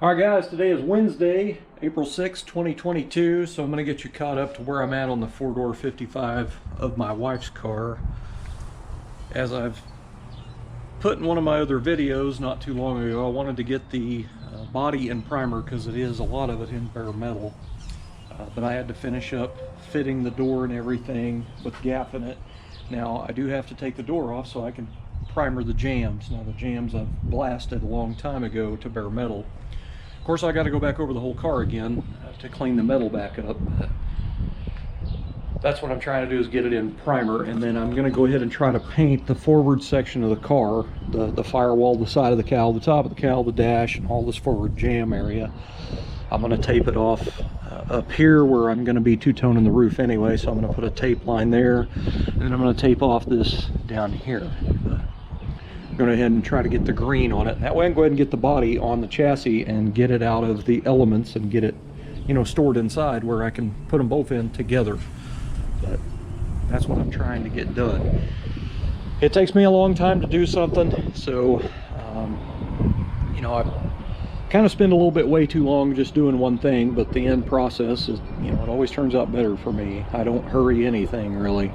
Alright guys, today is Wednesday, April 6, 2022, so I'm going to get you caught up to where I'm at on the four-door 55 of my wife's car. As I've put in one of my other videos not too long ago, I wanted to get the body and primer because it is a lot of it in bare metal. But I had to finish up fitting the door and everything with gaff in it. Now I do have to take the door off so I can primer the jambs. Now the jambs I've blasted a long time ago to bare metal. Of course, I got to go back over the whole car again to clean the metal back up. That's what I'm trying to do, is get it in primer, and then I'm going to go ahead and try to paint the forward section of the car, the firewall, the side of the cowl, the top of the cowl, the dash, and all this forward jam area. I'm going to tape it off up here where I'm going to be two-toning the roof anyway, so I'm going to put a tape line there, and then I'm going to tape off this down here. I'm going to go ahead and try to get the green on it. That way I can go ahead and get the body on the chassis and get it out of the elements and get it, you know, stored inside where I can put them both in together. But that's what I'm trying to get done. It takes me a long time to do something, so you know, I kind of spend a little bit way too long just doing one thing, but the end process is, you know, it always turns out better for me. I don't hurry anything really.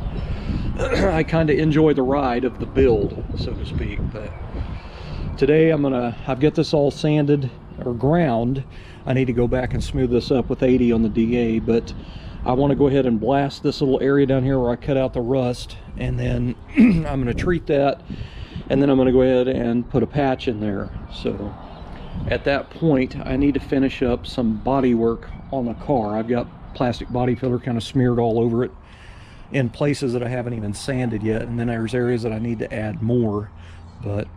I kind of enjoy the ride of the build, so to speak. But today I've got this all sanded or ground. I need to go back and smooth this up with 80 on the DA, but I want to go ahead and blast this little area down here where I cut out the rust, and then I'm going to treat that, and then I'm going to go ahead and put a patch in there. So at that point I need to finish up some body work on the car. I've got plastic body filler kind of smeared all over it in places that I haven't even sanded yet, and then there's areas that I need to add more. But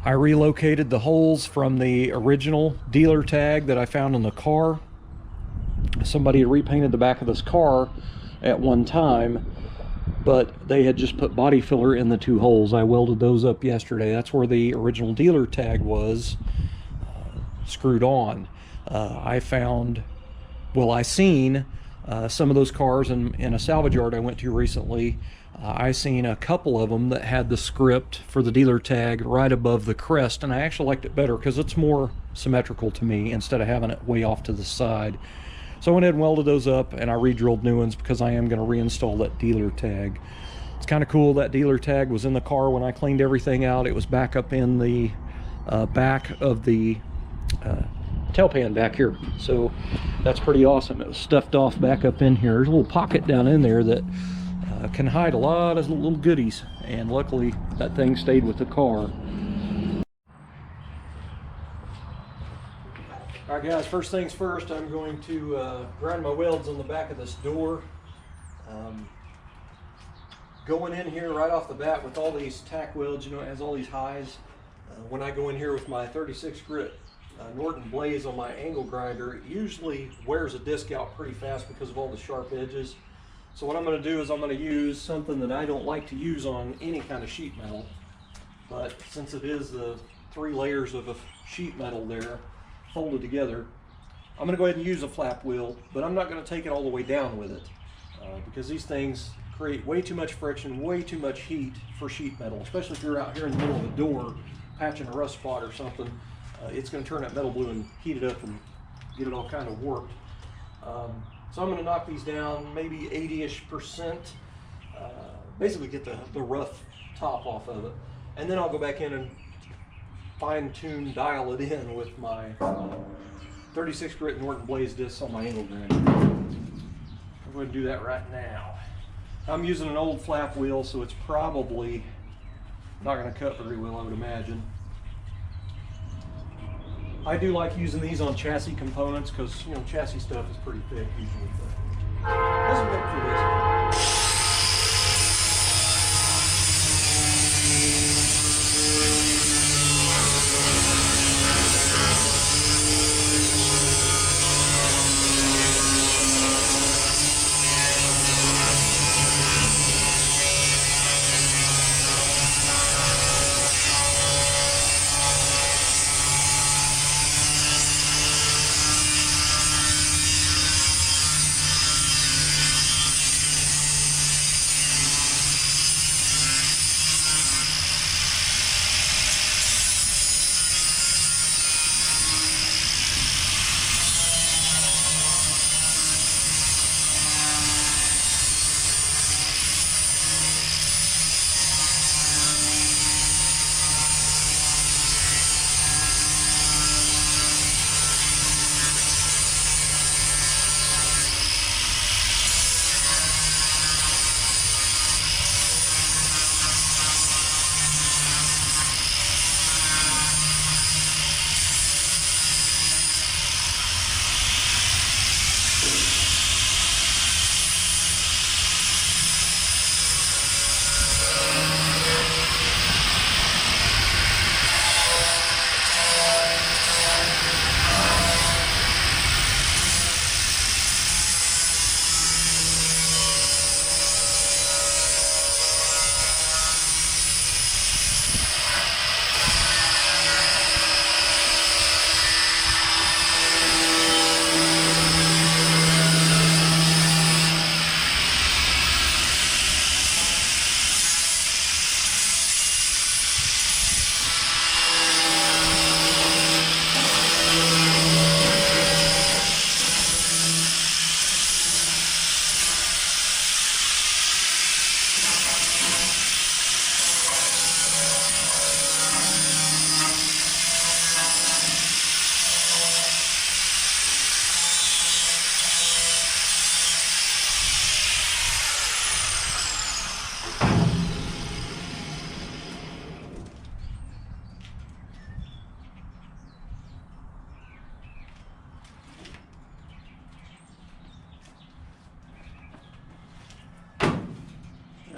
I relocated the holes from the original dealer tag that I found in the car. Somebody had repainted the back of this car at one time, but they had just put body filler in the two holes. I welded those up yesterday. That's where the original dealer tag was screwed on. I seen some of those cars in a salvage yard I went to recently. I seen a couple of them that had the script for the dealer tag right above the crest, and I actually liked it better because it's more symmetrical to me instead of having it way off to the side. So I went ahead and welded those up, and I re-drilled new ones because I am going to reinstall that dealer tag. It's kind of cool. That dealer tag was in the car when I cleaned everything out. It was back up in the back of the tail pan back here, so that's pretty awesome. It was stuffed off back up in here. There's a little pocket down in there that can hide a lot of little goodies, and luckily that thing stayed with the car. Alright guys, first things first, I'm going to grind my welds on the back of this door. Going in here right off the bat with all these tack welds, you know, it has all these highs. When I go in here with my 36 grit Norton Blaze on my angle grinder, it usually wears a disc out pretty fast because of all the sharp edges. So what I'm going to do is I'm going to use something that I don't like to use on any kind of sheet metal, but since it is the 3 layers of a sheet metal there folded together, I'm going to go ahead and use a flap wheel, but I'm not going to take it all the way down with it because these things create way too much friction, way too much heat for sheet metal, especially if you're out here in the middle of a door patching a rust spot or something. It's going to turn that metal blue and heat it up and get it all kind of warped. So I'm going to knock these down maybe 80-ish%, basically get the rough top off of it, and then I'll go back in and fine-tune, dial it in with my 36 grit Norton Blaze discs on my angle grinder. I'm going to do that right now. I'm using an old flap wheel, so it's probably not going to cut very well, I would imagine. I do like using these on chassis components because, you know, chassis stuff is pretty thick usually. But let's look for this.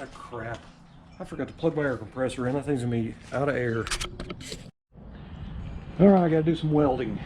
Ah, crap. I forgot to plug my air compressor in. That thing's gonna be out of air. All right, I gotta do some welding.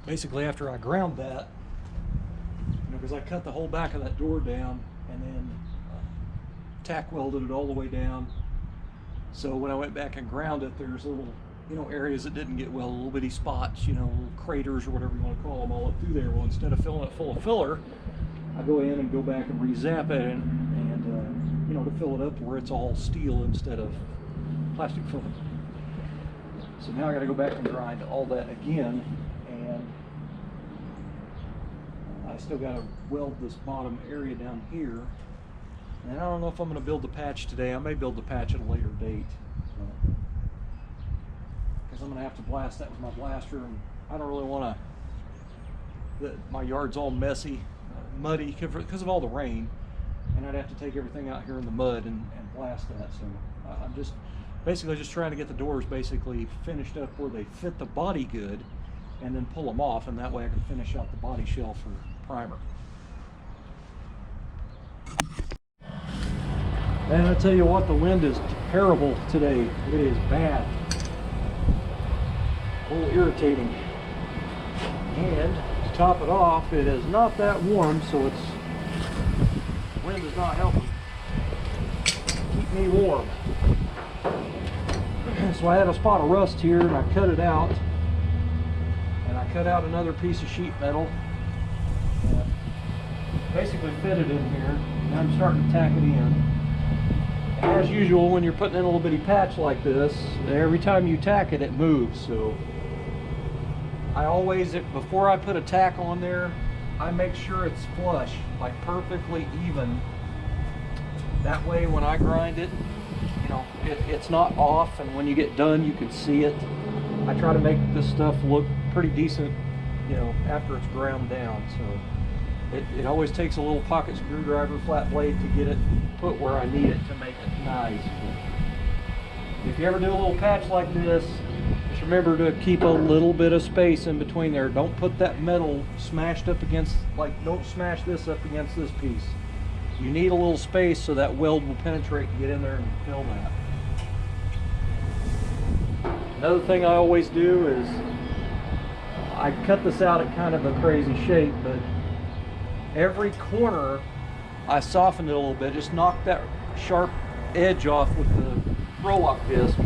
basically after I ground that, you know, because I cut the whole back of that door down and then tack welded it all the way down. So when I went back and ground it, there's little, you know, areas that didn't get welded, little bitty spots, you know, little craters or whatever you want to call them, all up through there. Well, instead of filling it full of filler, I go in and go back and re-zap it and you know, to fill it up where it's all steel instead of plastic filling. So now I got to go back and grind all that again, and I still got to weld this bottom area down here. And I don't know if I'm going to build the patch today. I may build the patch at a later date, because I'm going to have to blast that with my blaster, and I don't really want to. My yard's all messy, muddy because of all the rain, and I'd have to take everything out here in the mud and blast that. So I'm just basically just trying to get the doors basically finished up where they fit the body good, and then pull them off, and that way I can finish out the body shell for primer. And I tell you what, the wind is terrible today. It is bad, a little irritating, and to top it off, it is not that warm, so it's wind is not helping keep me warm. So I had a spot of rust here, and I cut it out, and I cut out another piece of sheet metal, and basically fit it in here. Now I'm starting to tack it in. And as usual, when you're putting in a little bitty patch like this, every time you tack it, it moves. So I always, before I put a tack on there, I make sure it's flush, like perfectly even. That way when I grind it, you know, it's not off, and when you get done you can see it. I try to make this stuff look pretty decent, you know, after it's ground down. So it always takes a little pocket screwdriver, flat blade, to get it put where I need it to make it nice. But if you ever do a little patch like this, just remember to keep a little bit of space in between there. Don't put that metal smashed up against, like, don't smash this up against this piece. You need a little space so that weld will penetrate and get in there and fill that. Another thing I always do is I cut this out at kind of a crazy shape, but every corner I softened it a little bit, just knocked that sharp edge off with the roll-off disc,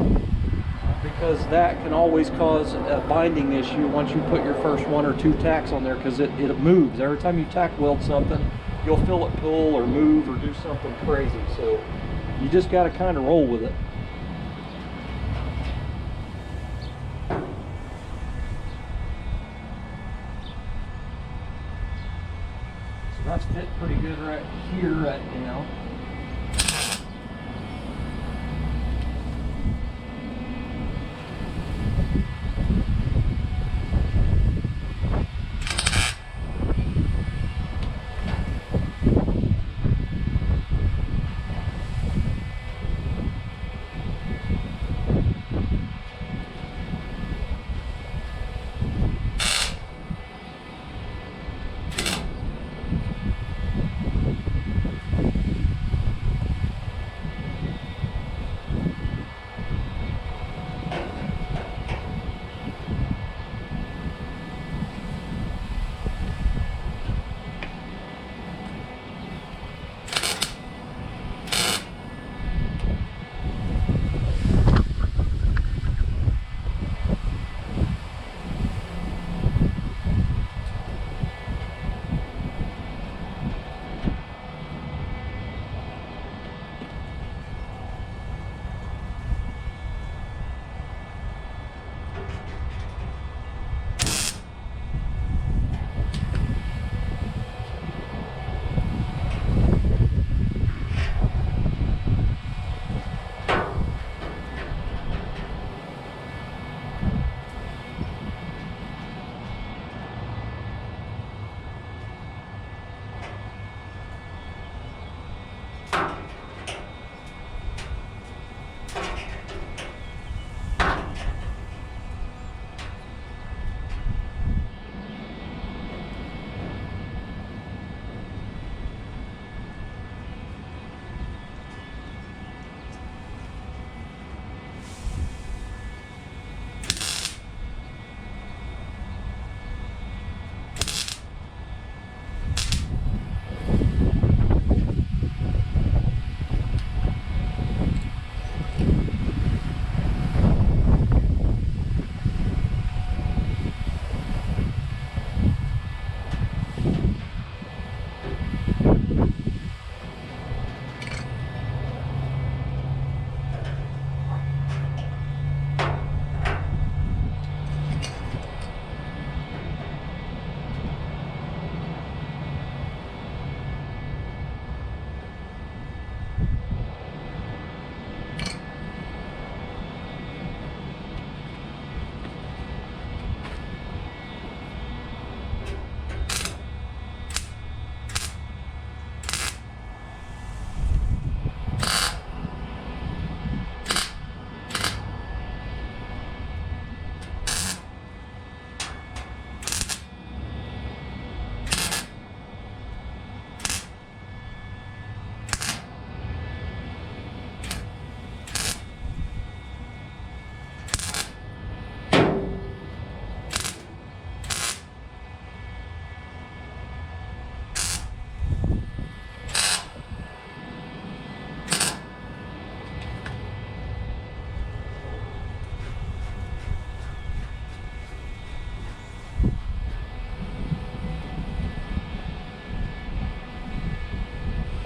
because that can always cause a binding issue once you put your first 1 or 2 tacks on there, because it moves. Every time you tack weld something, you'll feel it pull or move or do something crazy. So you just got to kind of roll with it. So that's fit pretty good right here right now.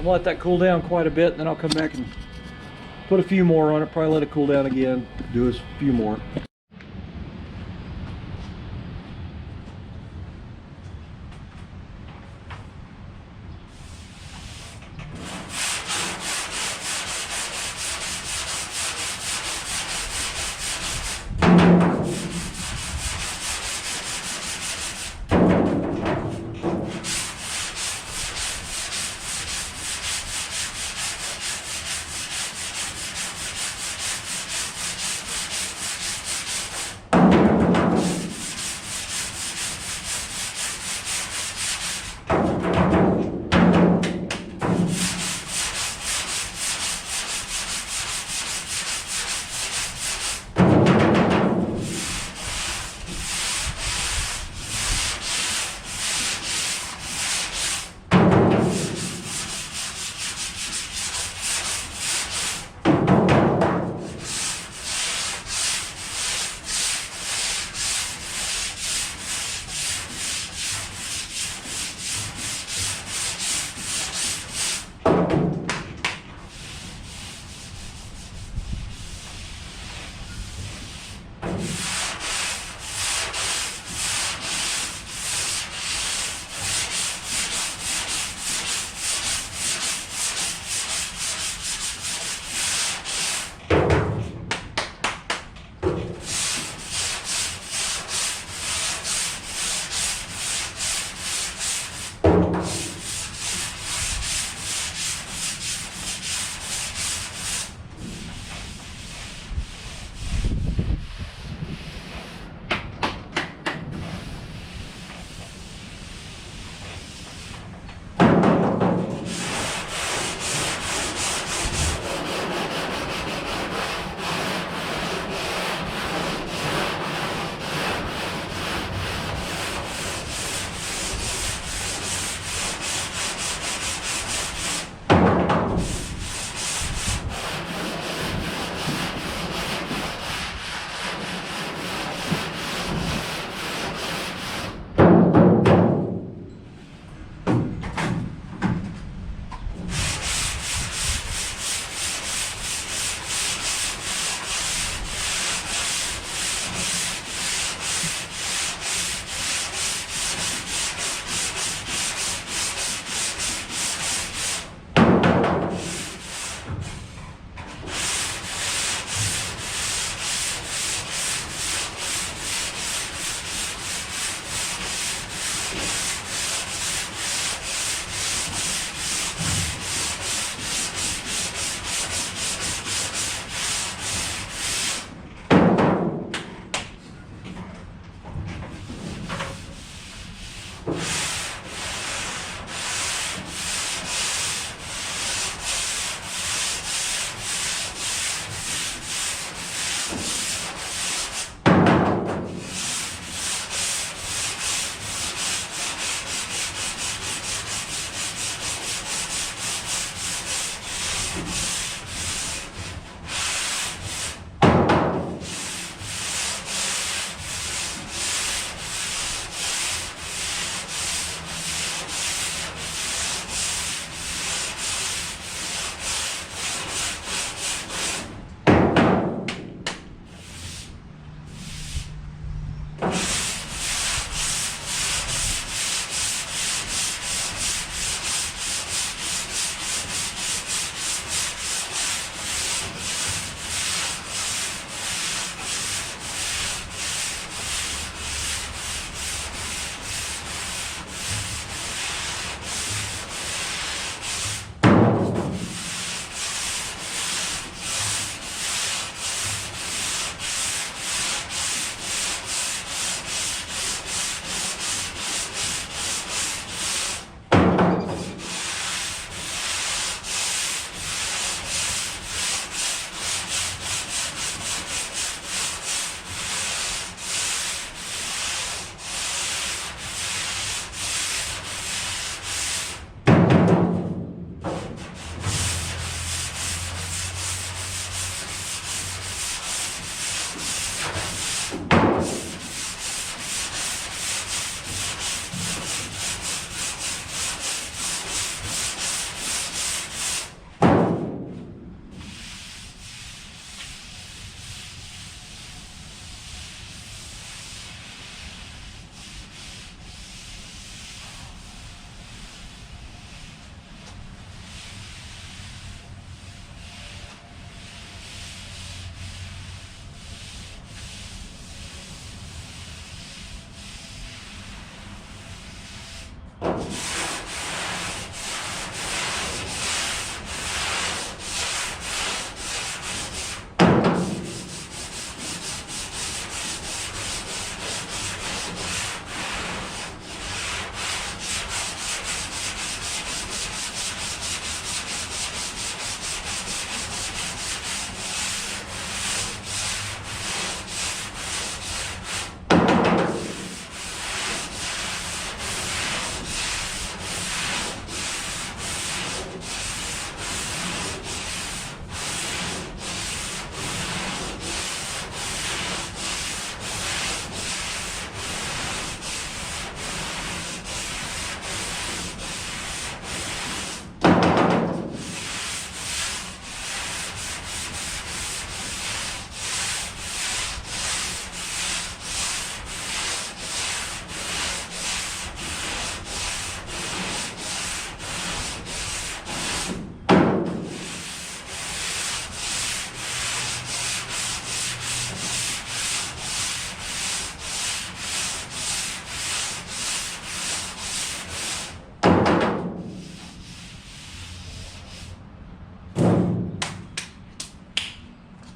I'm gonna let that cool down quite a bit, and then I'll come back and put a few more on it, probably let it cool down again, do a few more.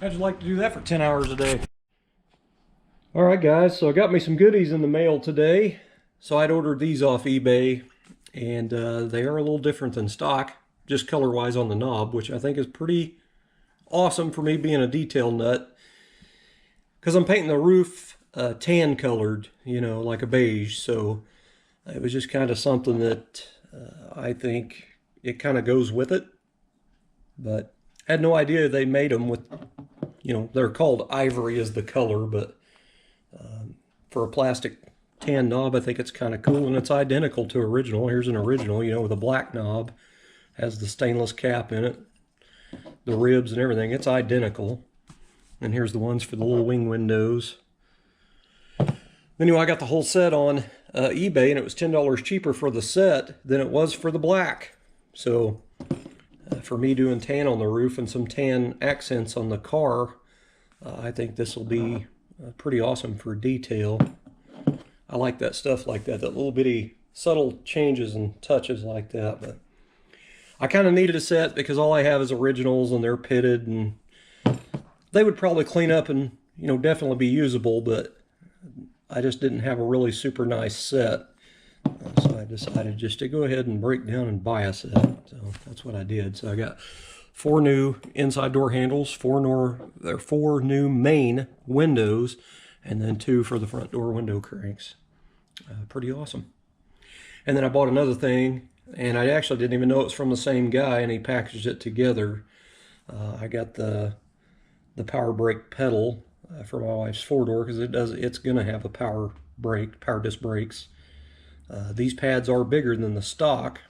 How'd you like to do that for 10 hours a day? All right, guys, so I got me some goodies in the mail today. So I'd ordered these off eBay, and they are a little different than stock, just color-wise on the knob, which I think is pretty awesome for me being a detail nut. Because I'm painting the roof tan colored, you know, like a beige. So it was just kind of something that I think it kind of goes with it. But I had no idea they made them with, you know, they're called ivory as the color, but for a plastic tan knob, I think it's kind of cool, and it's identical to original. Here's an original, you know, with a black knob, has the stainless cap in it, the ribs and everything. It's identical. And here's the ones for the little wing windows. Anyway, I got the whole set on eBay, and it was $10 cheaper for the set than it was for the black. So for me doing tan on the roof and some tan accents on the car, I think this will be pretty awesome for detail. I like that stuff like that little bitty subtle changes and touches like that. But I kind of needed a set because all I have is originals, and they're pitted, and they would probably clean up and, you know, definitely be usable, but I just didn't have a really super nice set. So I decided just to go ahead and break down and buy a set. So that's what I did. So I got 4 new inside door handles, 4 new main windows, and then 2 for the front door window cranks. Pretty awesome. And then I bought another thing, and I actually didn't even know it was from the same guy, and he packaged it together. I got the power brake pedal for my wife's 4-door, because it's gonna have a power disc brakes. These pads are bigger than the stock,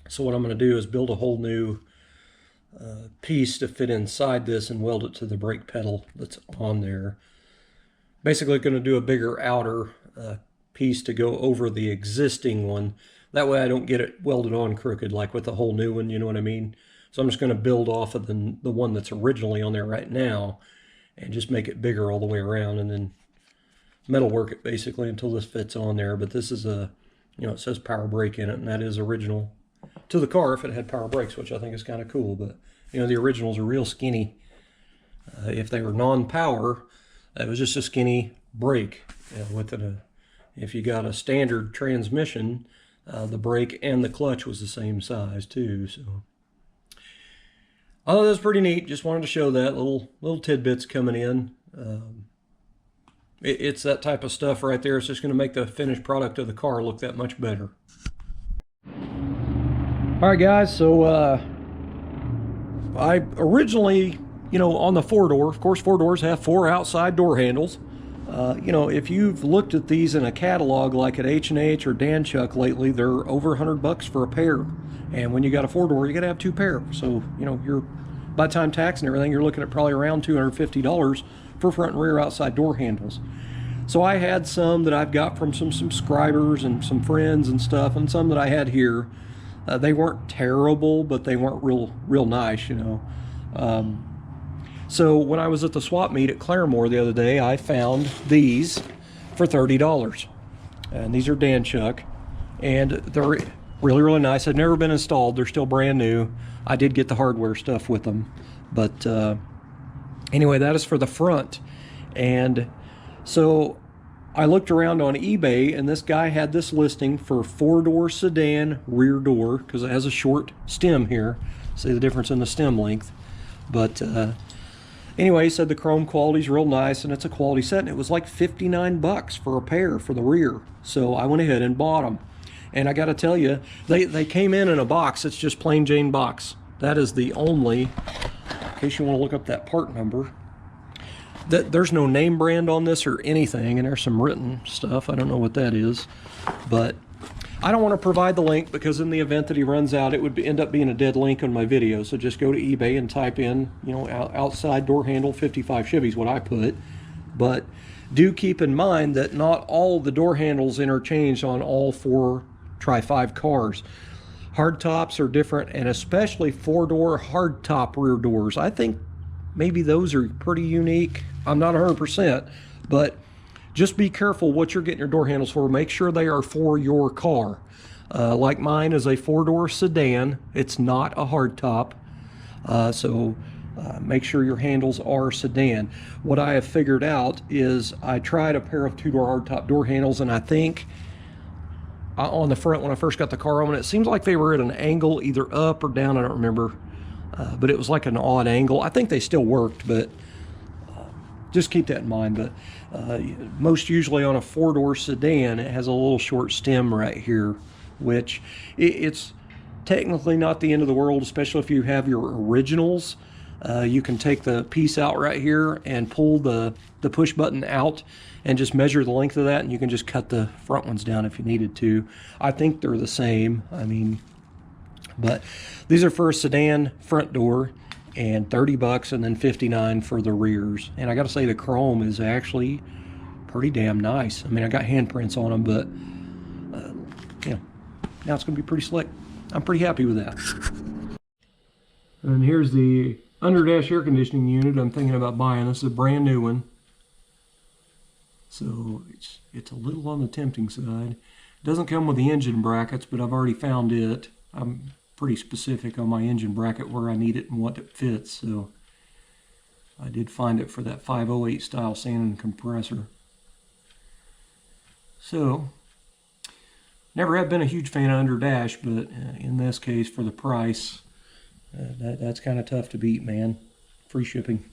so what I'm going to do is build a whole new piece to fit inside this and weld it to the brake pedal that's on there. Basically going to do a bigger outer piece to go over the existing one. That way I don't get it welded on crooked like with the whole new one, you know what I mean? So I'm just going to build off of the one that's originally on there right now and just make it bigger all the way around, and then metal work it basically until this fits on there. But this is a, you know, it says power brake in it, and that is original to the car if it had power brakes, which I think is kind of cool. But, you know, the originals are real skinny. If they were non-power, it was just a skinny brake. If you got a standard transmission, the brake and the clutch was the same size too. So I thought that was pretty neat. Just wanted to show that little tidbits coming in. It's that type of stuff right there. It's just going to make the finished product of the car look that much better. All right, guys. So I originally, you know, on the 4-door, of course, 4-doors have 4 outside door handles. You know, if you've looked at these in a catalog like at H&H or Dan Chuck lately, they're over $100 for a pair. And when you got a 4-door, you got to have 2 pair. So, you know, by the time tax and everything, you're looking at probably around $250 for front and rear outside door handles. So I had some that I've got from some subscribers and some friends and stuff, and some that I had here. They weren't terrible, but they weren't real nice, you know. So when I was at the swap meet at Claremore the other day, I found these for $30. And these are Dan Chuck, and they're really nice. They've never been installed. They're still brand new. I did get the hardware stuff with them, but anyway, that is for the front. And so I looked around on eBay, and this guy had this listing for 4-door sedan rear door, because it has a short stem here. See the difference in the stem length. But anyway, he said the chrome quality's real nice, and it's a quality set, and it was like $59 for a pair for the rear. So I went ahead and bought them. And I got to tell you, they came in a box. It's just plain Jane box. That is the only, in case you want to look up that part number, there's no name brand on this or anything, and there's some written stuff. I don't know what that is, but I don't want to provide the link, because in the event that he runs out, it would end up being a dead link on my video. So just go to eBay and type in, you know, outside door handle 55 Chevy is what I put. But do keep in mind that not all the door handles interchange on all 4 Tri-5 cars. Hard tops are different, and especially 4-door hard top rear doors. I think maybe those are pretty unique. I'm not 100%, but just be careful what you're getting your door handles for. Make sure they are for your car. Like mine is a 4-door sedan. It's not a hard top. So Make sure your handles are sedan. What I have figured out is I tried a pair of two-door hardtop door handles, and I think on the front when I first got the car on, it seems like they were at an angle either up or down. I don't remember, but it was like an odd angle. I think they still worked, but just keep that in mind. But most usually on a four-door sedan, it has a little short stem right here, which it's technically not the end of the world, especially if you have your originals. You can take the piece out right here and pull the push button out and just measure the length of that, and you can just cut the front ones down if you needed to. I think they're the same. I mean, but these are for a sedan front door, and 30 bucks, and then 59 for the rears. And I gotta say, the chrome is actually pretty damn nice. I mean, I got handprints on them, but you know, now it's gonna be pretty slick. I'm pretty happy with that. And here's the under-dash air conditioning unit I'm thinking about buying. This is a brand new one, so it's a little on the tempting side. It doesn't come with the engine brackets, but I've already found it. I'm pretty specific on my engine bracket where I need it and what it fits, so I did find it for that 508 style sand and compressor. So never have been a huge fan of under dash, but in this case, for the price, that's kind of tough to beat, man. Free shipping.